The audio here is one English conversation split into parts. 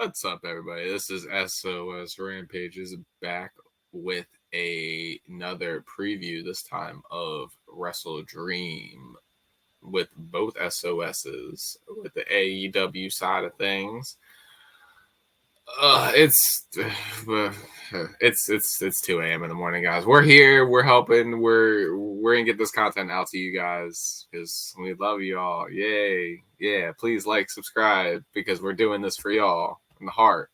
What's up, everybody? This is SOS Rampage is back with another preview, this time of Wrestledream, with both SOSs, with the AEW side of things. It's 2 a.m. in the morning, guys. We're here. We're helping. We're gonna get this content out to you guys because we love you all. Yay! Yeah, please like, subscribe because we're doing this for y'all in the heart.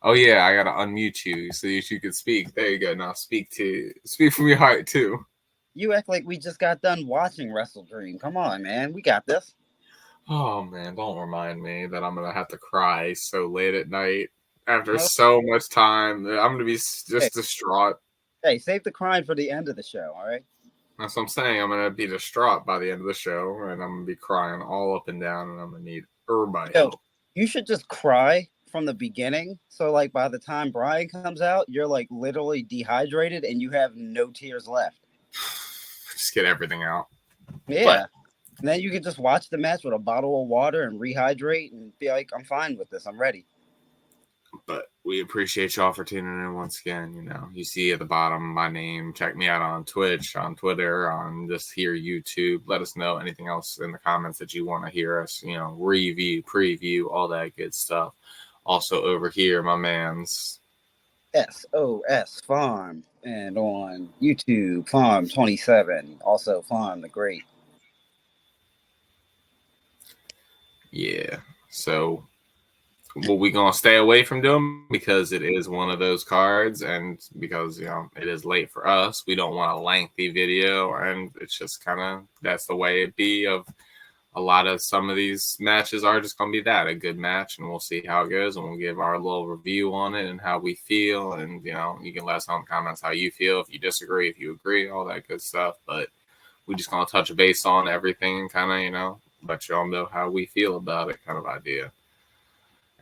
Oh yeah, I gotta unmute you so you can speak. There you go. Now speak from your heart too. You act like we just got done watching Wrestledream. Come on, man. We got this. Oh man, don't remind me that I'm gonna have to cry so late at night after so much time. I'm gonna be just distraught. Hey, save the crying for the end of the show, all right? That's what I'm saying. I'm gonna be distraught by the end of the show, and I'm gonna be crying all up and down, and I'm gonna need everybody help. You should just cry from the beginning, so like by the time Brian comes out, you're like literally dehydrated and you have no tears left. Just get everything out. Yeah. But, and then you can just watch the match with a bottle of water and rehydrate and be like, I'm fine with this. I'm ready. But we appreciate y'all for tuning in once again. You know, you see at the bottom my name. Check me out on Twitch, on Twitter, on just here YouTube. Let us know anything else in the comments that you want to hear us, you know, review, preview, all that good stuff. Also over here, my man's SOS Farm, and on YouTube, Farm27. Also Farm the Great. Yeah. So what we gonna stay away from doing because it is one of those cards, and because you know it is late for us, we don't want a lengthy video, and it's just kind of that's the way it be. Of a lot of some of these matches are just gonna be that a good match, and we'll see how it goes, and we'll give our little review on it and how we feel, and you know you can let us know in the comments how you feel, if you disagree, if you agree, all that good stuff. But we just gonna touch base on everything, kind of, you know, let y'all know how we feel about it, kind of idea.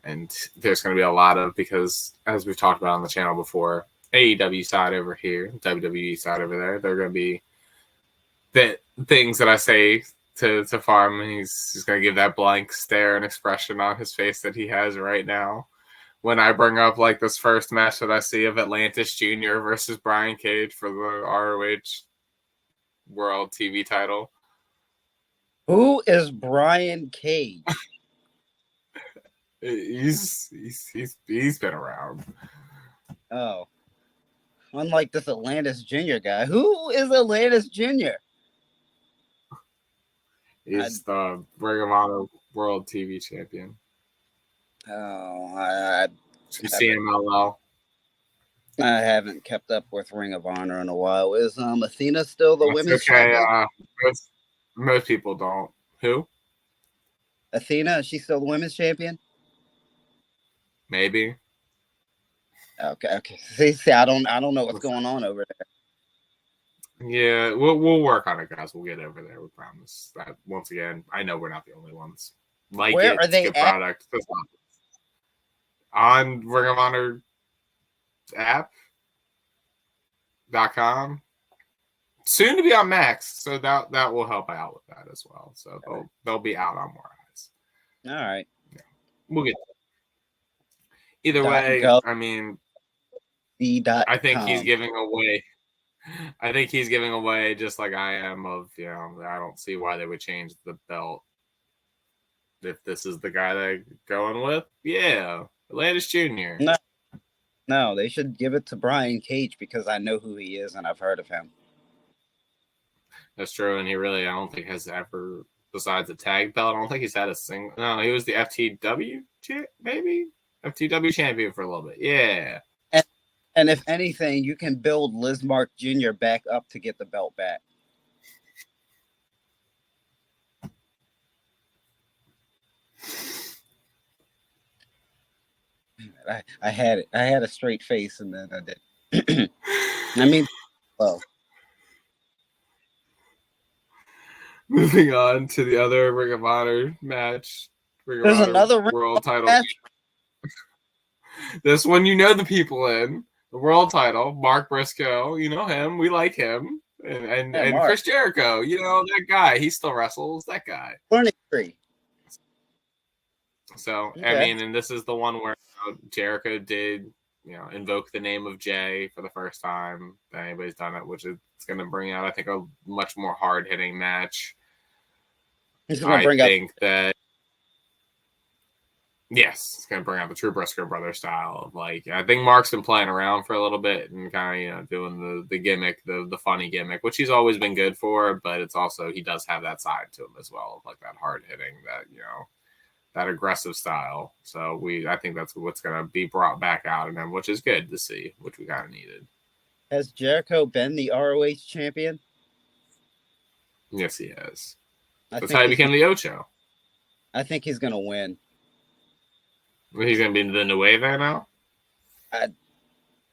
And there's going to be a lot of, because as we've talked about on the channel before, AEW side over here, WWE side over there, they're going to be the things that I say to Farm, and he's going to give that blank stare and expression on his face that he has right now when I bring up like this first match that I see of Atlantis Jr. versus Brian Cage for the ROH World TV title. Who is Brian Cage? He's been around. Oh, unlike this Atlantis Jr. guy. Who is Atlantis Jr.? He's the Ring of Honor World TV Champion. Oh, you see him out loud? I haven't kept up with Ring of Honor in a while. Is Athena still the women's champion? Most people don't. Who? Athena, is she still the women's champion? Maybe. Okay. See, I don't know what's going on over there. Yeah, we'll work on it, guys. We'll get over there. We promise. That once again, I know we're not the only ones. Like, where are they good at? Product on Ring of Honor app.com. Soon to be on Max, so that will help out with that as well. So they'll be out on more eyes. All right. Yeah. We'll get there. Either way, I mean, I think he's giving away. I think he's giving away just like I am. Of you know, I don't see why they would change the belt if this is the guy they're going with. Yeah, Atlantis Jr. No, they should give it to Brian Cage because I know who he is and I've heard of him. That's true, and he really, I don't think has ever, besides a tag belt, I don't think he's had a single. No, he was the FTW maybe FTW champion for a little bit. Yeah. And if anything, you can build Lismark Jr. back up to get the belt back. I had it. I had a straight face, and then I did. I mean, well. Moving on to the other Ring of Honor match. There's another world title match. This one, you know the people in the world title. Mark Briscoe, you know him. We like him. And Chris Jericho, you know that guy. He still wrestles. That guy. Learning tree. So, I Okay. mean, and this is the one where Jericho did, invoke the name of Jay for the first time that anybody's done it, which is going to bring out, I think, a much more hard hitting match. He's gonna I bring up. think that, yes, it's going to bring out the true Briscoe brother style. Like, I think Mark's been playing around for a little bit and kind of, doing the gimmick, the funny gimmick, which he's always been good for, but it's also, he does have that side to him as well, like that hard hitting, that aggressive style. So I think that's what's going to be brought back out in him, which is good to see, which we kind of needed. Has Jericho been the ROH champion? Yes, he has. I That's think how he he's. became the Ocho. I think he's gonna win. He's going to be the Nueve now.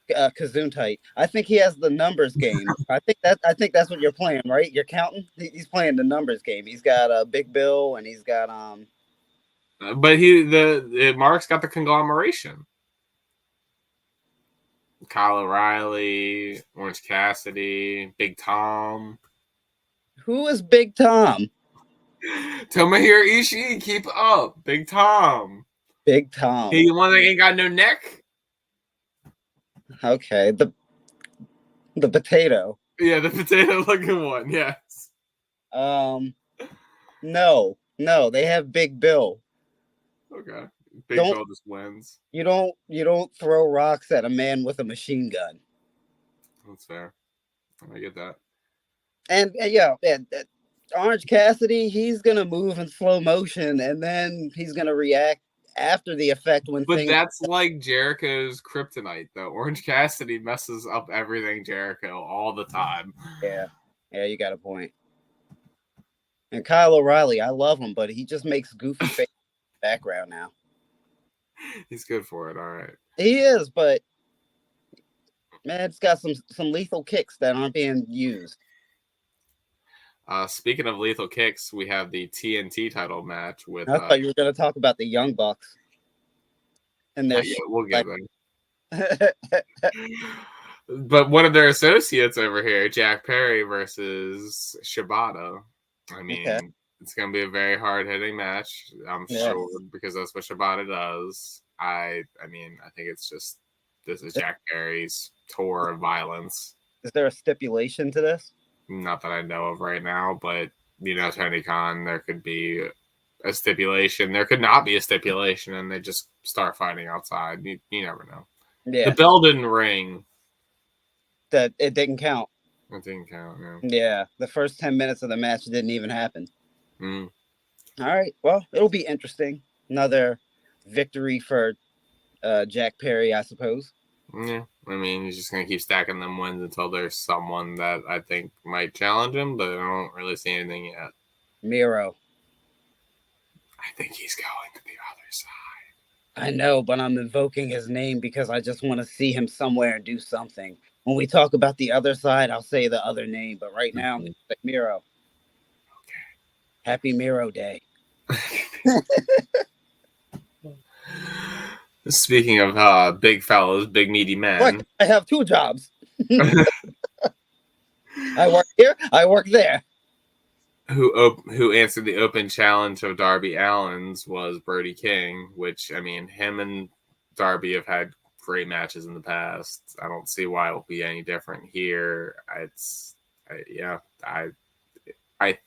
Gesundheit. I think he has the numbers game. I think that's what you're playing, right? You're counting. He's playing the numbers game. He's got a Big Bill and he's got But Mark's got the conglomeration. Kyle O'Reilly, Orange Cassidy, Big Tom. Who is Big Tom? Tomohiro Ishii, keep up. Big Tom. Big Tom. He the one that ain't got no neck? Okay. The potato. Yeah, the potato looking one, yes. No. They have Big Bill. Okay. Big Bill just wins. You don't throw rocks at a man with a machine gun. That's fair. I get that. And Orange Cassidy, he's gonna move in slow motion, and then he's gonna react after the effect when. But that's like Jericho's kryptonite, though. Orange Cassidy messes up everything Jericho all the time. Yeah, you got a point. And Kyle O'Reilly, I love him, but he just makes goofy face in the background now. He's good for it, all right. He is, but man, it's got some lethal kicks that aren't being used. Speaking of lethal kicks, we have the TNT title match with. I thought you were going to talk about the Young Bucks. And their we'll get there. But one of their associates over here, Jack Perry versus Shibata. I mean, It's going to be a very hard hitting match, I'm sure, because that's what Shibata does. I think it's just, this is Jack Perry's tour of violence. Is there a stipulation to this? Not that I know of right now, but Tony Khan, there could be a stipulation. There could not be a stipulation, and they just start fighting outside. You never know. Yeah. The bell didn't ring. That it didn't count. It didn't count, yeah. Yeah, the first 10 minutes of the match didn't even happen. Mm. All right, well, it'll be interesting. Another victory for Jack Perry, I suppose. Yeah, he's just going to keep stacking them wins until there's someone that I think might challenge him, but I don't really see anything yet. Miro. I think he's going to the other side. I know, but I'm invoking his name because I just want to see him somewhere and do something. When we talk about the other side, I'll say the other name, but right now, it's like Miro. Okay. Happy Miro Day. Speaking of big fellows, big meaty men. What? I have two jobs. I work here. I work there. Who answered the open challenge of Darby Allin's was Brody King, which, him and Darby have had great matches in the past. I don't see why it will be any different here. I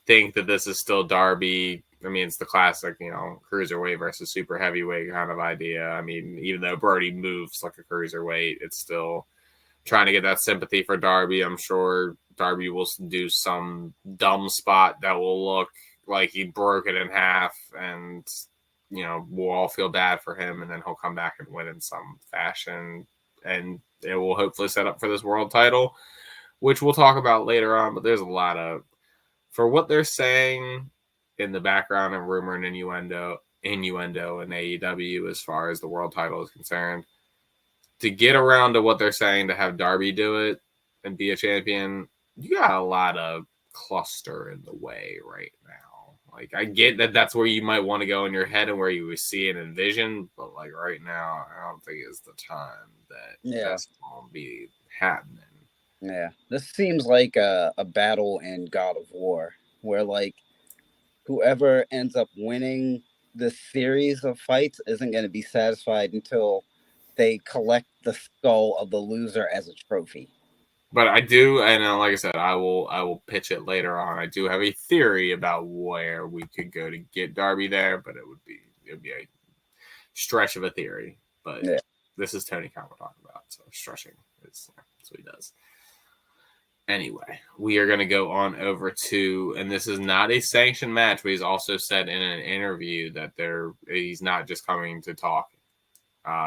think that this is still Darby. It's the classic, cruiserweight versus super heavyweight kind of idea. Even though Brody moves like a cruiserweight, it's still trying to get that sympathy for Darby. I'm sure Darby will do some dumb spot that will look like he broke it in half, and we'll all feel bad for him, and then he'll come back and win in some fashion, and it will hopefully set up for this world title, which we'll talk about later on. But there's a lot of, for what they're saying in the background and rumor and innuendo in AEW as far as the world title is concerned, to get around to what they're saying, to have Darby do it and be a champion, you got a lot of cluster in the way right now. Like, I get that that's where you might want to go in your head and where you would see and envision, but like right now, I don't think it's the time that that's going to be happening. Yeah, this seems like a battle in God of War, where like whoever ends up winning the series of fights isn't going to be satisfied until they collect the skull of the loser as a trophy. But I do, and like I said, I will pitch it later on. I do have a theory about where we could go to get Darby there, but it would be a stretch of a theory. But Yeah. this is Tony Khan we're talking about, so stretching is that's what he does. Anyway, we are going to go on over to, and this is not a sanctioned match, but he's also said in an interview that he's not just coming to talk.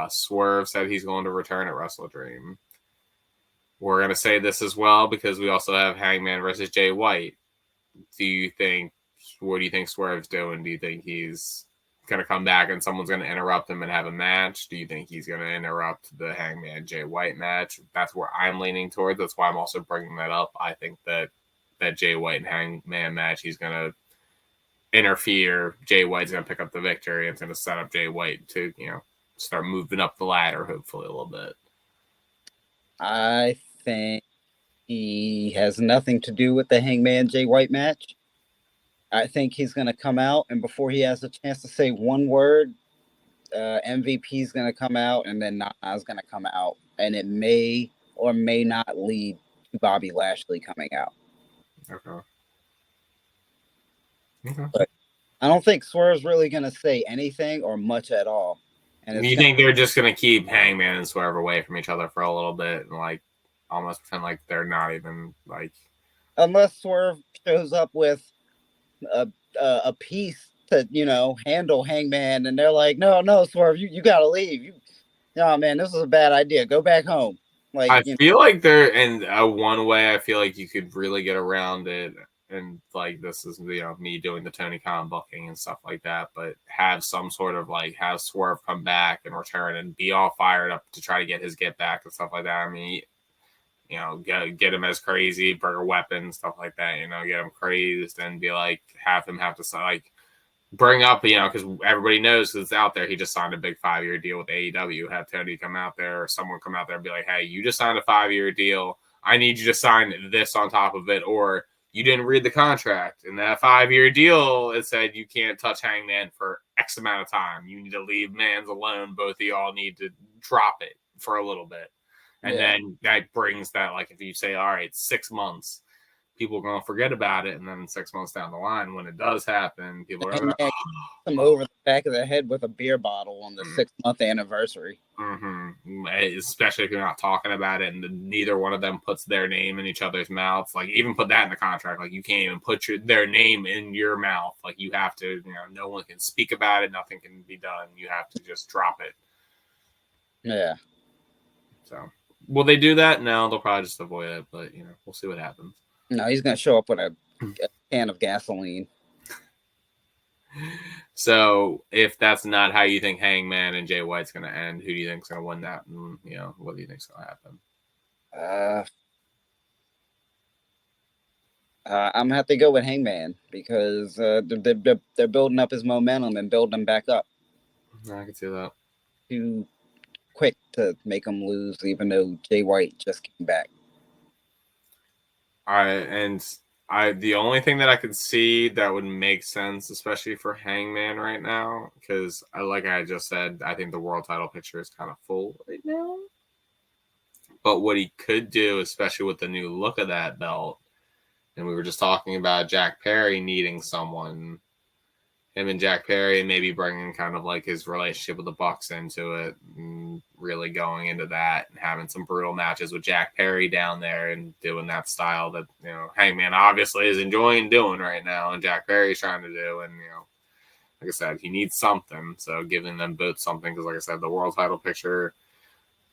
Swerve said he's going to return at Wrestledream. We're going to say this as well because we also have Hangman versus Jay White. What do you think Swerve's doing? Do you think he's going to come back and someone's going to interrupt him and have a match? Do you think he's going to interrupt the Hangman Jay White match? That's where I'm leaning towards. That's why I'm also bringing that up. I think that Jay White and Hangman match, he's going to interfere. Jay White's going to pick up the victory. It's going to set up Jay White to, start moving up the ladder, hopefully a little bit. I think he has nothing to do with the Hangman Jay White match. I think he's going to come out, and before he has a chance to say one word, MVP is going to come out, and then Nana's going to come out, and it may or may not lead to Bobby Lashley coming out. Okay. But I don't think Swerve's really going to say anything or much at all. And you think they're just going to keep Hangman and Swerve away from each other for a little bit and almost pretend like they're not even unless Swerve shows up with a piece to handle Hangman, and they're like, no, Swerve, you got to leave. Man, this is a bad idea. Go back home. I feel like they're in one way. I feel like you could really get around it. And this is me doing the Tony Khan booking and stuff like that, but have some sort of have Swerve come back and return and be all fired up to try to get his get back and stuff like that. I mean, get him as crazy, burger weapons, stuff like that. Get him crazed and be have him have to bring up because everybody knows because it's out there. He just signed a big 5-year deal with AEW. Have Tony come out there or someone come out there and be like, hey, you just signed a 5-year deal. I need you to sign this on top of it, or you didn't read the contract. In that 5-year deal, it said you can't touch Hangman for X amount of time. You need to leave Mans alone. Both of y'all need to drop it for a little bit. And then that brings that, if you say, all right, 6 months, people are going to forget about it. And then 6 months down the line, when it does happen, people are going to come over the back of the head with a beer bottle on the 6-month anniversary. Mm-hmm. Especially if you're not talking about it and neither one of them puts their name in each other's mouths. Even put that in the contract. You can't even put their name in your mouth. You have to, no one can speak about it. Nothing can be done. You have to just drop it. Yeah. So, will they do that? No, they'll probably just avoid it. But, we'll see what happens. No, he's going to show up with a can of gasoline. So, if that's not how you think Hangman and Jay White's going to end, who do you think's going to win that? And, what do you think's going to happen? I'm going to have to go with Hangman because they're building up his momentum and building him back up. I can see that. Too quick to make him lose, even though Jay White just came back. The only thing that I could see that would make sense, especially for Hangman right now, because like I just said, I think the world title picture is kind of full right now. But what he could do, especially with the new look of that belt, and we were just talking about Jack Perry needing someone, him and Jack Perry maybe bringing kind of his relationship with the Bucks into it, and really going into that and having some brutal matches with Jack Perry down there and doing that style that, Hangman obviously is enjoying doing right now and Jack Perry's trying to do. And, like I said, he needs something. So giving them both something, because like I said, the world title picture,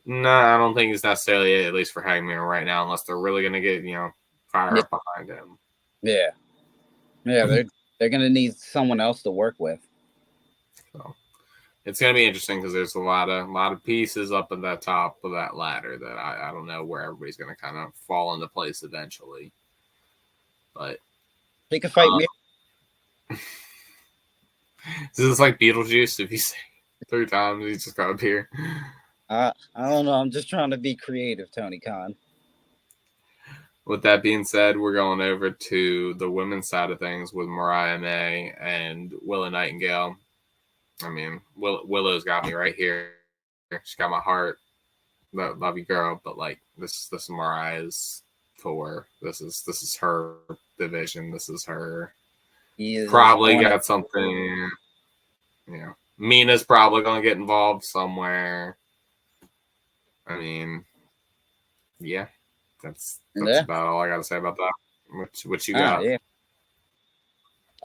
I don't think it's necessarily it, at least for Hangman right now, unless they're really going to get, fire up behind him. Yeah. Yeah, they're going to need someone else to work with. So it's going to be interesting because there's a lot of pieces up at the top of that ladder that I don't know where everybody's going to kind of fall into place eventually. But they can fight me. This is like Beetlejuice. If you say 3 times, he's just going to appear. I don't know. I'm just trying to be creative, Tony Khan. With that being said, we're going over to the women's side of things with Mariah May and Willow Nightingale. I mean, Willow's got me right here. She got my heart. Love you, girl. But like this is Mariah's tour. This is her division. This is her. He is Probably one of got something. Mina's probably gonna get involved somewhere. I mean, yeah, that's about all I got to say about that. What you got? Yeah.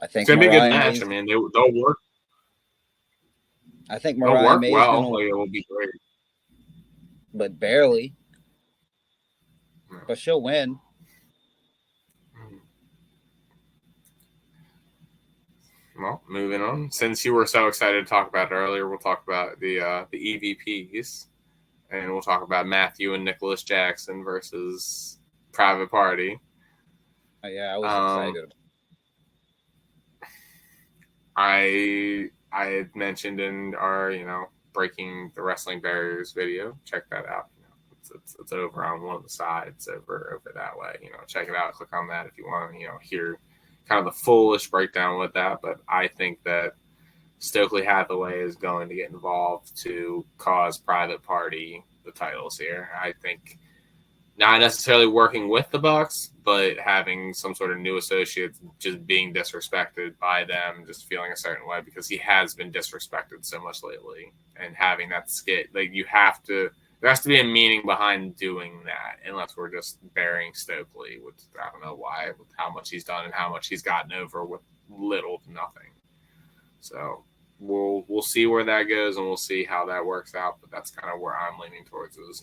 I think it's gonna be a good Mariah match. I mean, they'll work. I think They'll Mariah work May is well. gonna, Like, it will be great. but barely. But she'll win. Well, moving on. Since you were so excited to talk about it earlier, we'll talk about the EVPs, and we'll talk about Matthew and Nicholas Jackson versus Private Party. Yeah, I was excited. I had mentioned in our Breaking the Wrestling Barriers video. Check that out. It's over on one of the sides over that way. Check it out. Click on that if you want to hear kind of the fullish breakdown with that. But I think that Stokely Hathaway is going to get involved to cause Private Party the titles here. I think not necessarily working with the Bucks, but having some sort of new associates just being disrespected by them, just feeling a certain way because he has been disrespected so much lately. And having that skit, like there has to be a meaning behind doing that, unless we're just burying Stokely, which I don't know why, with how much he's done and how much he's gotten over with little to nothing. So we'll see where that goes, and we'll see how that works out. But that's kind of where I'm leaning towards is,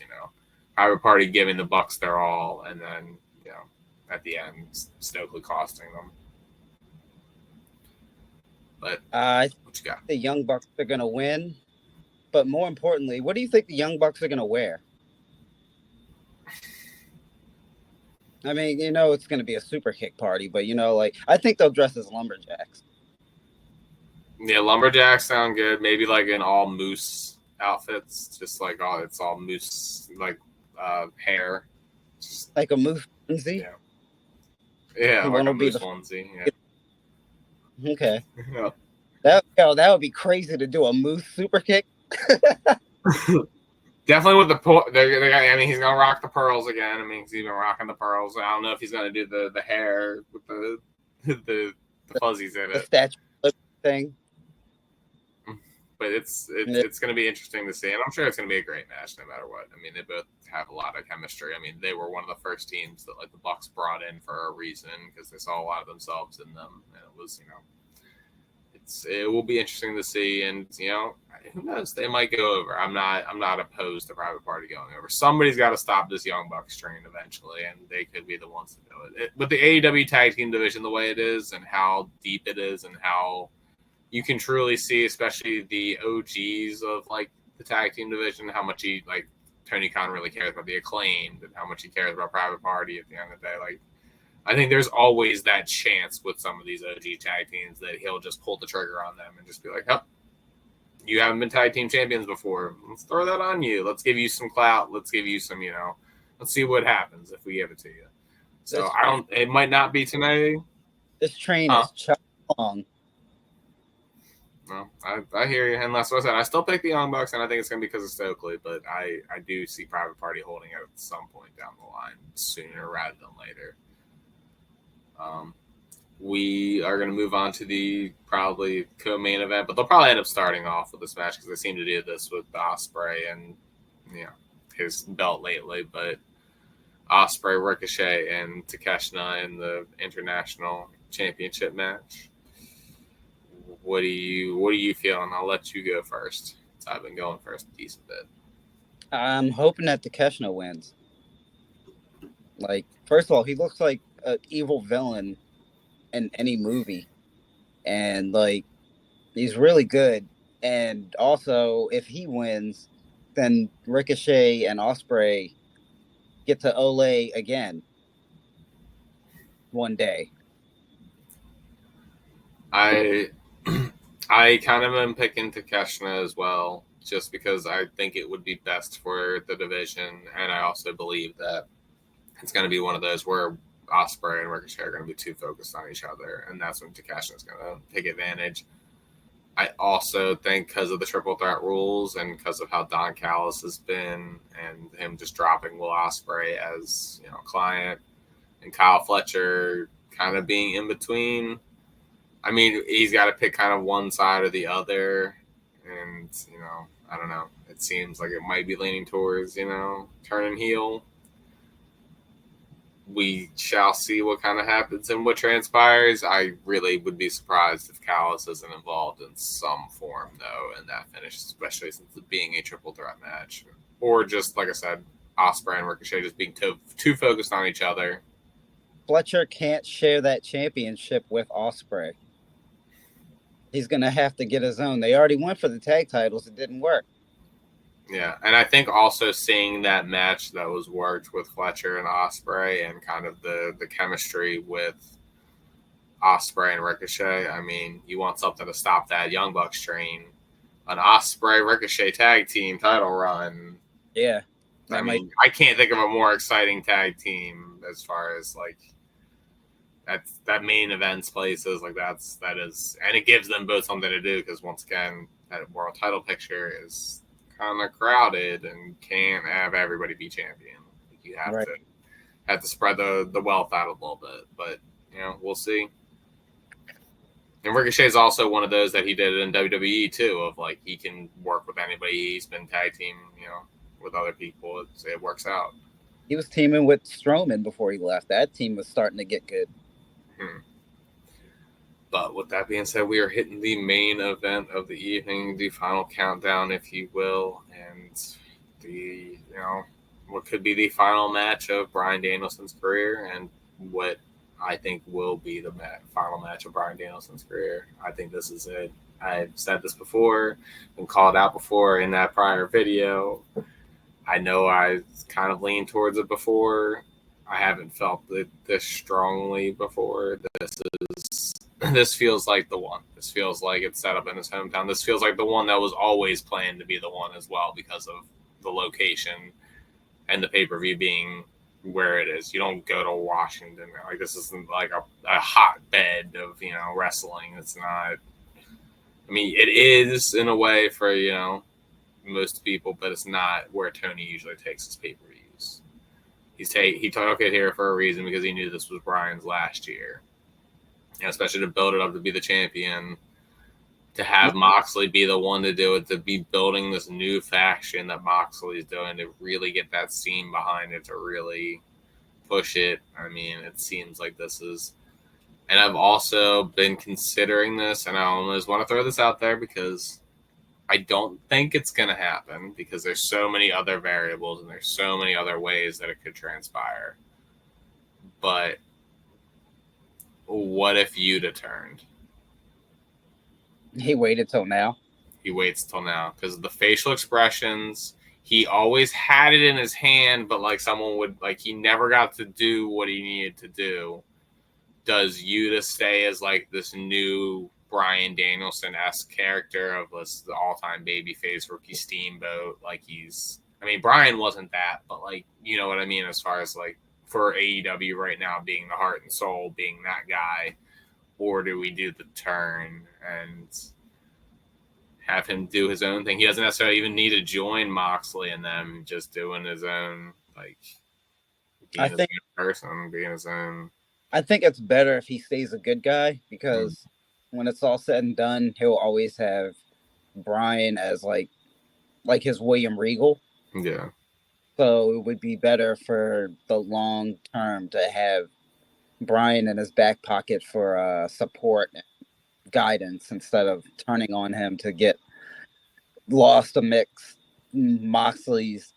Private Party giving the Bucks their all, and then, at the end, Stokely costing them. But I what you got? The Young Bucks are going to win. But more importantly, what do you think the Young Bucks are going to wear? I mean, it's going to be a super kick party, but, I think they'll dress as lumberjacks. Yeah, lumberjacks sound good. Maybe like in all moose outfits, just like it's all moose, like hair. Just, like a moose onesie? Yeah, like a moose onesie. Yeah. Okay. Yeah. That would be crazy to do a moose super kick. Definitely with the I mean, he's gonna rock the pearls again. I mean, he's even rocking the pearls. I don't know if he's gonna do the hair with the fuzzies in it. The statue thing. But it's gonna be interesting to see, and I'm sure it's gonna be a great match no matter what. I mean, they both have a lot of chemistry. I mean, they were one of the first teams that the Bucks brought in for a reason because they saw a lot of themselves in them, and it was it will be interesting to see, and who knows, they might go over. I'm not opposed to Private Party going over. Somebody's got to stop this Young Bucks train eventually, and they could be the ones to do it. But the AEW tag team division, the way it is, and how deep it is, and how you can truly see, especially the OGs of the tag team division, how much Tony Khan really cares about the Acclaimed, and how much he cares about Private Party at the end of the day. I think there's always that chance with some of these OG tag teams that he'll just pull the trigger on them and just be like, "Oh, you haven't been tag team champions before. Let's throw that on you. Let's give you some clout. Let's give you some, let's see what happens if we give it to you." So it might not be tonight. This train is chugging along. Well, I hear you. And that's what I said. I still pick the Young Bucks, and I think it's going to be because of Stokely, but I do see Private Party holding it at some point down the line, sooner rather than later. We are going to move on to the probably co-main event, but they'll probably end up starting off with this match because they seem to do this with Ospreay and his belt lately. But Ospreay, Ricochet, and Takeshita in the International Championship match. What do you feel? And I'll let you go first. I've been going first a decent bit. I'm hoping that Takeshita wins. First of all, he looks like an evil villain in any movie, and he's really good. And also, if he wins, then Ricochet and Ospreay get to Ole again one day. I kind of am picking Takeshita as well, just because I think it would be best for the division, and I also believe that it's going to be one of those where Ospreay and Ricochet are going to be too focused on each other, and that's when Takeshita is going to take advantage. I also think because of the triple threat rules and because of how Don Callis has been and him just dropping Will Ospreay as client and Kyle Fletcher kind of being in between. I mean, he's got to pick kind of one side or the other, and I don't know. It seems like it might be leaning towards turning heel. We shall see what kind of happens and what transpires. I really would be surprised if Callis isn't involved in some form, though, in that finish, especially since it being a triple threat match. Or just, like I said, Ospreay and Ricochet just being too focused on each other. Fletcher can't share that championship with Ospreay. He's going to have to get his own. They already went for the tag titles. It didn't work. Yeah, and I think also seeing that match that was worked with Fletcher and Ospreay and kind of the chemistry with Ospreay and Ricochet. I mean, you want something to stop that Young Bucks train. An Ospreay Ricochet tag team title run. Yeah. I can't think of a more exciting tag team as far as like that main events places like that is, and it gives them both something to do because once again that world title picture is kind of crowded and can't have everybody be champion. You have to spread the wealth out a little bit, but we'll see. And Ricochet is also one of those that he did in WWE too, of like he can work with anybody. He's been tag team, with other people. It works out. He was teaming with Strowman before he left. That team was starting to get good. But with that being said, we are hitting the main event of the evening, the final countdown, if you will, and the what could be the final match of Bryan Danielson's career, and what I think will be the final match of Bryan Danielson's career. I think this is it. I've said this before, been called out before in that prior video. I know I kind of leaned towards it before. I haven't felt it this strongly before. This feels like the one. This feels like it's set up in his hometown. This feels like the one that was always planned to be the one as well because of the location and the pay-per-view being where it is. You don't go to Washington. Like this isn't like a hotbed of wrestling. It's not. I mean, it is in a way for most people, but it's not where Tony usually takes his pay-per-views. He took it here for a reason because he knew this was Bryan's last year, especially to build it up to be the champion. To have Moxley be the one to do it, to be building this new faction that Moxley's doing, to really get that steam behind it, to really push it. I mean, it seems like this is. And I've also been considering this, and I almost want to throw this out there because I don't think it's going to happen because there's so many other variables and there's so many other ways that it could transpire. But what if Yuta turned? He waited till now. He waits till now because of the facial expressions. He always had it in his hand, but like someone would he never got to do what he needed to do. Does Yuta stay as like this new Bryan Danielson-esque character of the all-time babyface rookie Steamboat? Bryan wasn't that, but you know what I mean as far as for AEW right now being the heart and soul, being that guy. Or do we do the turn and have him do his own thing? He doesn't necessarily even need to join Moxley and them, just doing his own, being his own person, being his own. I think it's better if he stays a good guy because when it's all said and done, he'll always have Bryan as like his William Regal. Yeah. So it would be better for the long term to have Bryan in his back pocket for support and guidance instead of turning on him to get lost amidst Moxley's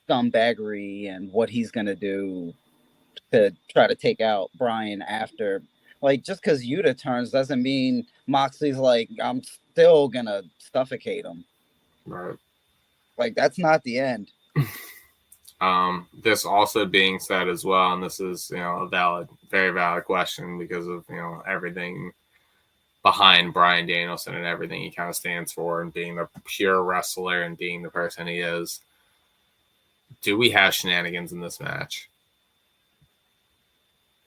scumbaggery and what he's going to do to try to take out Bryan after. Just because Yuta turns doesn't mean Moxley's I'm still going to suffocate him. Right. That's not the end. This also being said as well, and this is, a very valid question because of, everything behind Bryan Danielson and everything he kind of stands for and being the pure wrestler and being the person he is. Do we have shenanigans in this match?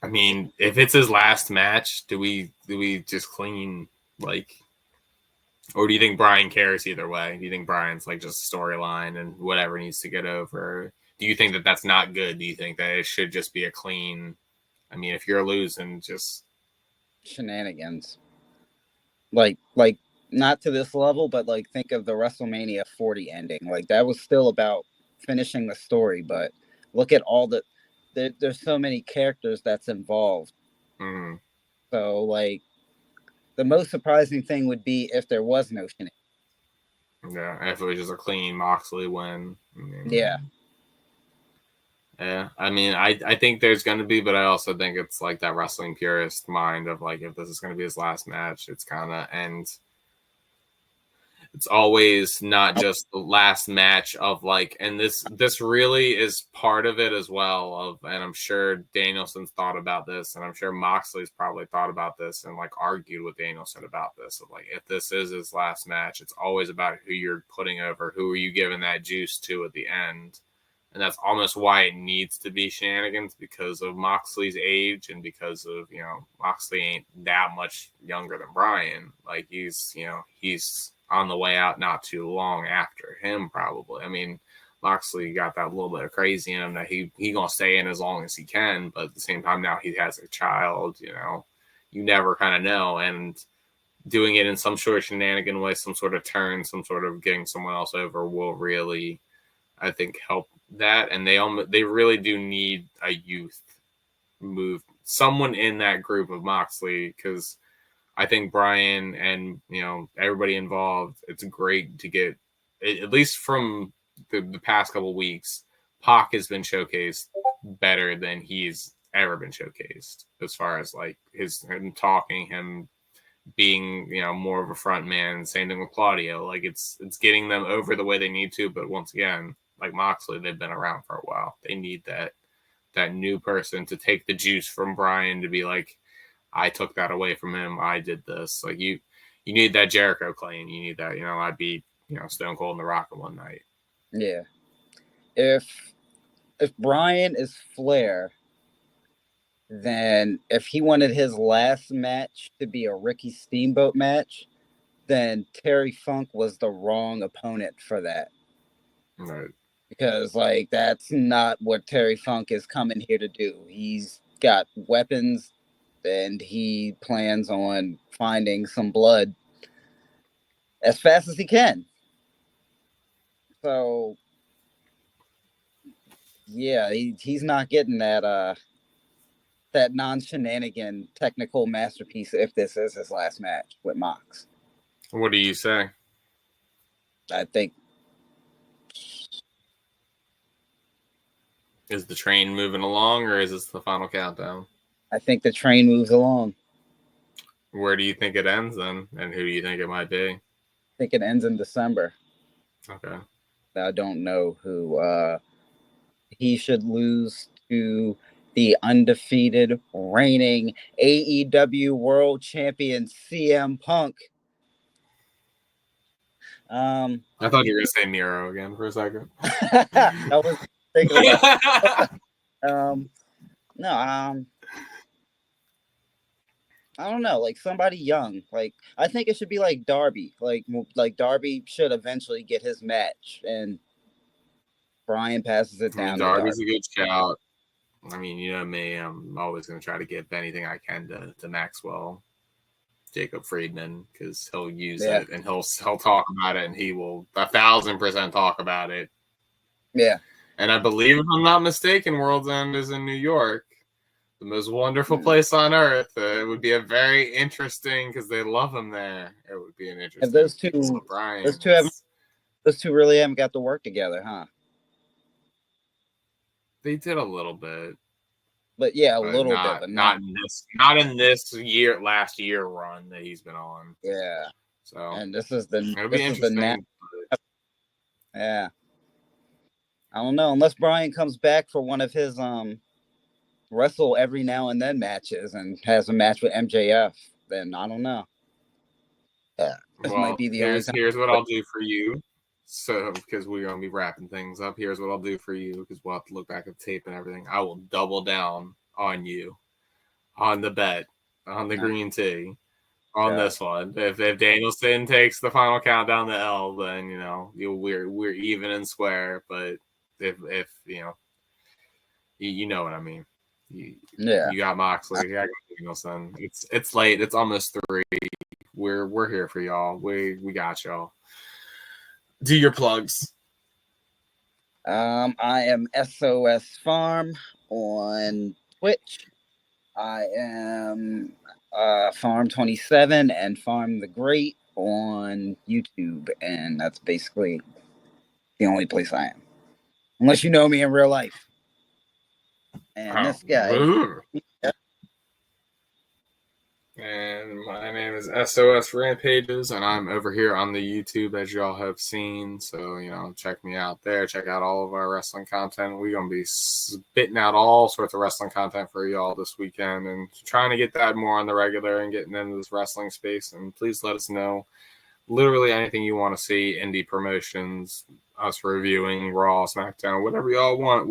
I mean, if it's his last match, do we just clean Or do you think Brian cares either way? Do you think Brian's like just a storyline and whatever needs to get over? Do you think that that's not good? Do you think that it should just be a clean? I mean, if you're losing, just shenanigans. Like not to this level, but like think of the WrestleMania 40 ending. Like that was still about finishing the story, but look at all there's so many characters that's involved. So like the most surprising thing would be if there was no shenanigans. Yeah, if it was just a clean Moxley win. Yeah. Yeah, I mean, I think there's going to be, but I also think it's like that wrestling purist mind of like, if this is going to be his last match, it's kind of, and it's always not just the last match of like, and this really is part of it as well of, and I'm sure Danielson's thought about this, and I'm sure Moxley's probably thought about this and like argued with Danielson about this of like, if this is his last match, it's always about who you're putting over, who are you giving that juice to at the end. And that's almost why it needs to be shenanigans, because of Moxley's age and because of, Moxley ain't that much younger than Brian. Like he's on the way out not too long after him, probably. I mean, Moxley got that little bit of crazy in him that he gonna stay in as long as he can, but at the same time now he has a child, you never kind of know. And doing it in some sort of shenanigan way, some sort of turn, some sort of getting someone else over will really, I think, help that. And they really do need a youth move, someone in that group of Moxley, because I think Brian and everybody involved, it's great to get, at least from the past couple of weeks, Pac has been showcased better than he's ever been showcased, as far as like him talking, him being more of a front man. Same thing with Claudio. Like it's getting them over the way they need to, but once again, like Moxley, they've been around for a while. They need that new person to take the juice from Brian to be like, I took that away from him. I did this. Like you need that Jericho claim. You need that. I beat Stone Cold and The Rock in one night. Yeah. If Brian is Flair, then if he wanted his last match to be a Ricky Steamboat match, then Terry Funk was the wrong opponent for that. Right. Because like that's not what Terry Funk is coming here to do. He's got weapons and he plans on finding some blood as fast as he can. So yeah, he's not getting that non-shenanigan technical masterpiece if this is his last match with Mox. What do you say? I think. Is the train moving along, or is this the final countdown? I think the train moves along. Where do you think it ends then? And who do you think it might be? I think it ends in December. Okay. I don't know who. He should lose to the undefeated reigning AEW World Champion CM Punk. I thought you were going to say Miro again for a second. I was thinking about I don't know, like somebody young. Like I think it should be like Darby. Like Darby should eventually get his match, and Brian passes it down. Darby's a good shout. I mean, you know me, I'm always going to try to give anything I can to Maxwell, Jacob Friedman, because he'll use it and he'll talk about it, and he will 1,000% talk about it. Yeah. And I believe, if I'm not mistaken, World's End is in New York, the most wonderful place on earth. It would be a very interesting, because they love him there. It would be an interesting. And those two really haven't got to work together, huh? They did a little bit, but a little bit, but not in this last year run that he's been on. Yeah. So, and this is the yeah. I don't know, unless Brian comes back for one of his wrestle every now and then matches and has a match with MJF, then I don't know. This might be the only time. Here's what I'll do for you. So, because we're going to be wrapping things up, here's what I'll do for you, because we'll have to look back at the tape and everything. I will double down on you on the bet, on the green tea. on this one. If Danielson takes the final count down the L, then we're even and square. But if you know what I mean. You got Moxley, you got Danielson. It's late. It's almost 3. We're here for y'all. We got y'all. Do your plugs. I am SOS Farm on Twitch. I am Farm 27 and Farm the Great on YouTube, and that's basically the only place I am, unless you know me in real life. And this guy. And my name is SOS Rampages, and I'm over here on the YouTube, as y'all have seen. So, check me out there. Check out all of our wrestling content. We're going to be spitting out all sorts of wrestling content for y'all this weekend and trying to get that more on the regular and getting into this wrestling space. And please let us know literally anything you want to see, indie promotions, us reviewing Raw, SmackDown, whatever y'all want.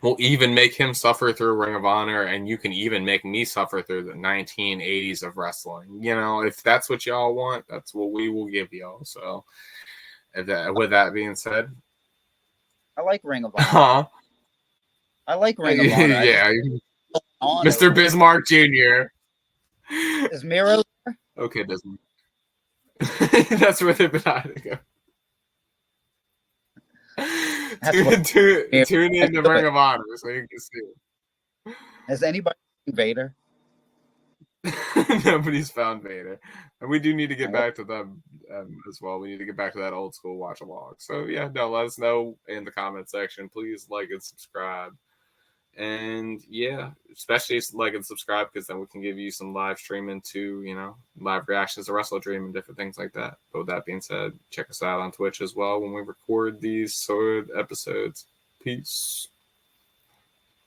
We'll even make him suffer through Ring of Honor, and you can even make me suffer through the 1980s of wrestling. If that's what y'all want, that's what we will give y'all. So, with that being said, I like Ring of Honor. I like Ring of Honor. Yeah, Mr. Bismarck Jr. Is Miro there? Okay, Bismarck. That's where they've been hiding. Tune in to Ring of Honor so you can see it. Has anybody seen Vader? Nobody's found Vader. And we do need to get back to them as well. We need to get back to that old school watch along. So, let us know in the comment section. Please like and subscribe. And, especially like and subscribe, because then we can give you some live streaming to, live reactions to Wrestledream and different things like that. But with that being said, check us out on Twitch as well when we record these sort of episodes. Peace.